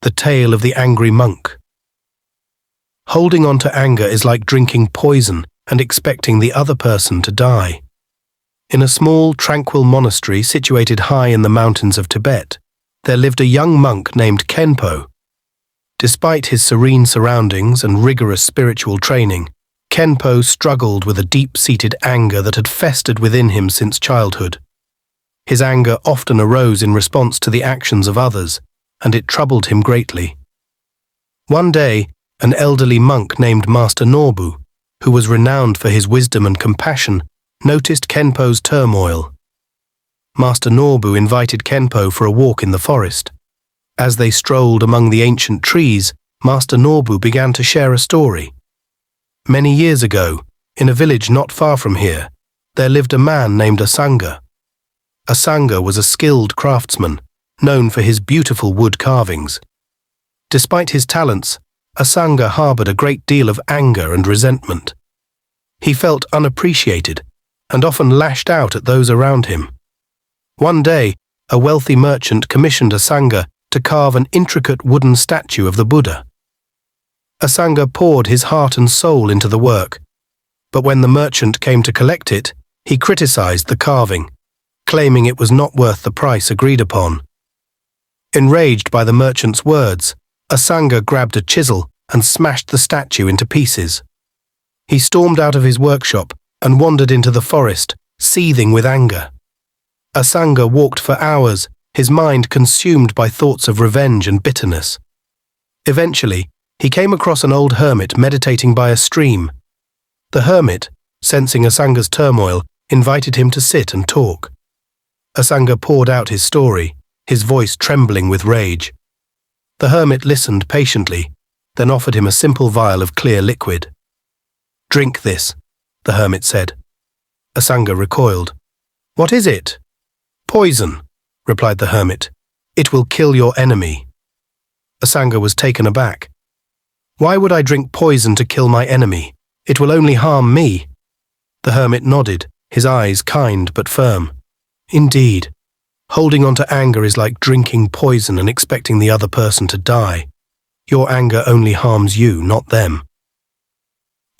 The Tale of the Angry Monk. Holding on to anger is like drinking poison and expecting the other person to die. In a small, tranquil monastery situated high in the mountains of Tibet, there lived a young monk named Khenpo. Despite his serene surroundings and rigorous spiritual training, Khenpo struggled with a deep-seated anger that had festered within him since childhood. His anger often arose in response to the actions of others, and it troubled him greatly. One day, an elderly monk named Master Norbu, who was renowned for his wisdom and compassion, noticed Khenpo's turmoil. Master Norbu invited Khenpo for a walk in the forest. As they strolled among the ancient trees, Master Norbu began to share a story. Many years ago, in a village not far from here, there lived a man named Asanga. Asanga was a skilled craftsman, known for his beautiful wood carvings. Despite his talents, Asanga harbored a great deal of anger and resentment. He felt unappreciated and often lashed out at those around him. One day, a wealthy merchant commissioned Asanga to carve an intricate wooden statue of the Buddha. Asanga poured his heart and soul into the work, but when the merchant came to collect it, he criticized the carving, claiming it was not worth the price agreed upon. Enraged by the merchant's words, Asanga grabbed a chisel and smashed the statue into pieces. He stormed out of his workshop and wandered into the forest, seething with anger. Asanga walked for hours, his mind consumed by thoughts of revenge and bitterness. Eventually, he came across an old hermit meditating by a stream. The hermit, sensing Asanga's turmoil, invited him to sit and talk. Asanga poured out his story, his voice trembling with rage. The hermit listened patiently, then offered him a simple vial of clear liquid. "Drink this," the hermit said. Asanga recoiled. "What is it?" "Poison," replied the hermit. "It will kill your enemy." Asanga was taken aback. "Why would I drink poison to kill my enemy? It will only harm me." The hermit nodded, his eyes kind but firm. "Indeed, holding on to anger is like drinking poison and expecting the other person to die. Your anger only harms you, not them."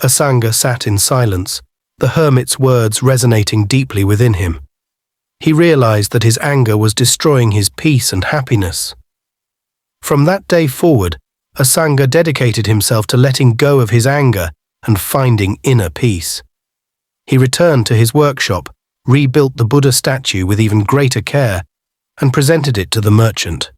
Asanga sat in silence, the hermit's words resonating deeply within him. He realized that his anger was destroying his peace and happiness. From that day forward, Asanga dedicated himself to letting go of his anger and finding inner peace. He returned to his workshop, rebuilt the Buddha statue with even greater care, and presented it to the merchant.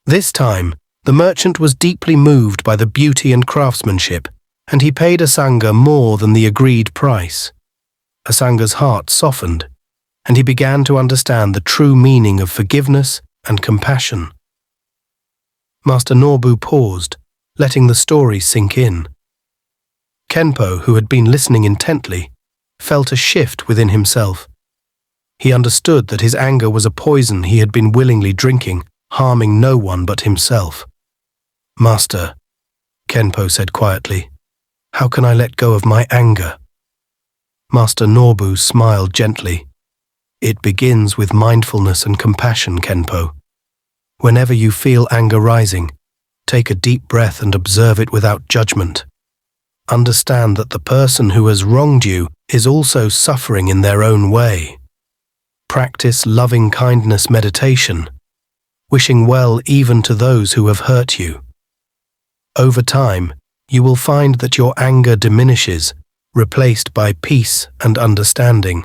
This time, the merchant was deeply moved by the beauty and craftsmanship, and he paid Asanga more than the agreed price. Asanga's heart softened, and he began to understand the true meaning of forgiveness and compassion. Master Norbu paused, letting the story sink in. Khenpo, who had been listening intently, felt a shift within himself. He understood that his anger was a poison he had been willingly drinking, harming no one but himself. "Master," Khenpo said quietly, "how can I let go of my anger?" Master Norbu smiled gently. "It begins with mindfulness and compassion, Khenpo. Whenever you feel anger rising, take a deep breath and observe it without judgment. Understand that the person who has wronged you is also suffering in their own way. Practice loving-kindness meditation, wishing well even to those who have hurt you. Over time, you will find that your anger diminishes, replaced by peace and understanding."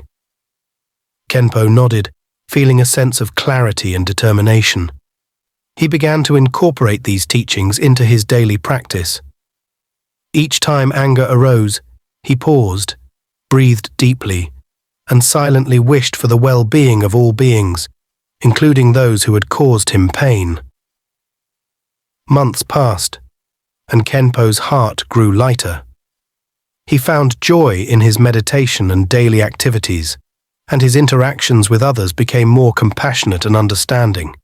Khenpo nodded, feeling a sense of clarity and determination. He began to incorporate these teachings into his daily practice. Each time anger arose, he paused, breathed deeply, and silently wished for the well-being of all beings, including those who had caused him pain. Months passed, and Khenpo's heart grew lighter. He found joy in his meditation and daily activities, and his interactions with others became more compassionate and understanding.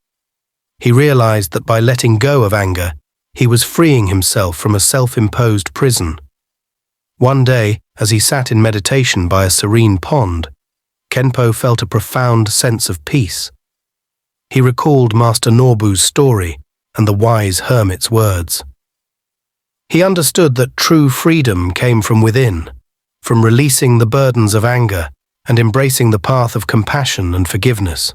He realized that by letting go of anger, he was freeing himself from a self-imposed prison. One day, as he sat in meditation by a serene pond, Khenpo felt a profound sense of peace. He recalled Master Norbu's story and the wise hermit's words. He understood that true freedom came from within, from releasing the burdens of anger and embracing the path of compassion and forgiveness.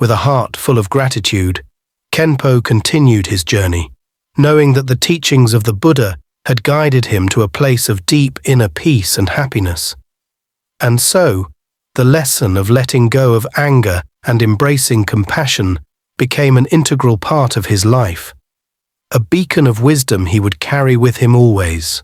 With a heart full of gratitude, Khenpo continued his journey, knowing that the teachings of the Buddha had guided him to a place of deep inner peace and happiness. And so, the lesson of letting go of anger and embracing compassion became an integral part of his life, a beacon of wisdom he would carry with him always.